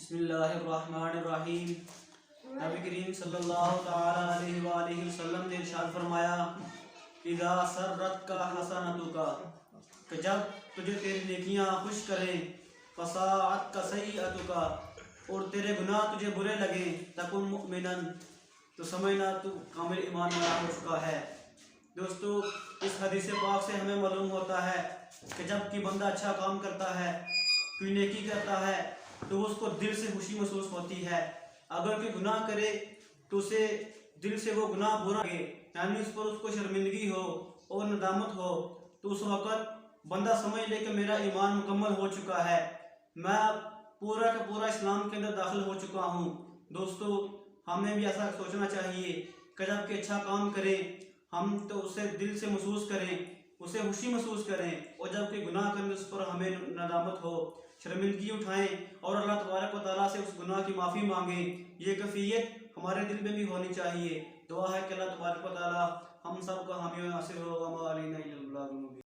بسم اللہ الرحمن الرحیم۔ نبی کریم صلی اللہ تعالی علیہ وآلہ وسلم نے ارشاد فرمایا اذا سرتک حسنتک، کہ جب تجھے تیری نیکیاں خوش کریں، فساعتک سیئتک، اور تیرے گناہ تجھے برے لگیں، تکن مؤمنا، تو سمجھنا تو کامل ایمان والا ہو چکا ہے۔ دوستو، اس حدیث پاک سے ہمیں معلوم ہوتا ہے کہ جب کوئی بندہ اچھا کام کرتا ہے، کوئی نیکی کرتا ہے، تو اس کو دل سے خوشی محسوس ہوتی ہے۔ اگر کوئی گناہ کرے تو اسے دل سے وہ گناہ برا لگے، یعنی اس پر اس کو شرمندگی ہو اور ندامت ہو، تو اس وقت بندہ سمجھ لے کہ میرا ایمان مکمل ہو چکا ہے، میں پورا کا پورا اسلام کے اندر داخل ہو چکا ہوں۔ دوستو، ہمیں بھی ایسا سوچنا چاہیے کہ جب کہ اچھا کام کریں ہم تو اسے دل سے محسوس کریں، اسے خوشی محسوس کریں، اور جب کوئی گناہ کریں اس پر ہمیں ندامت ہو، شرمندگی اٹھائیں اور اللہ تبارک و تعالیٰ سے اس گناہ کی معافی مانگیں۔ یہ کیفیت ہمارے دل میں بھی ہونی چاہیے۔ دعا ہے کہ اللہ تبارک و تعالیٰ ہم سب کا حامی و ناصر ہو۔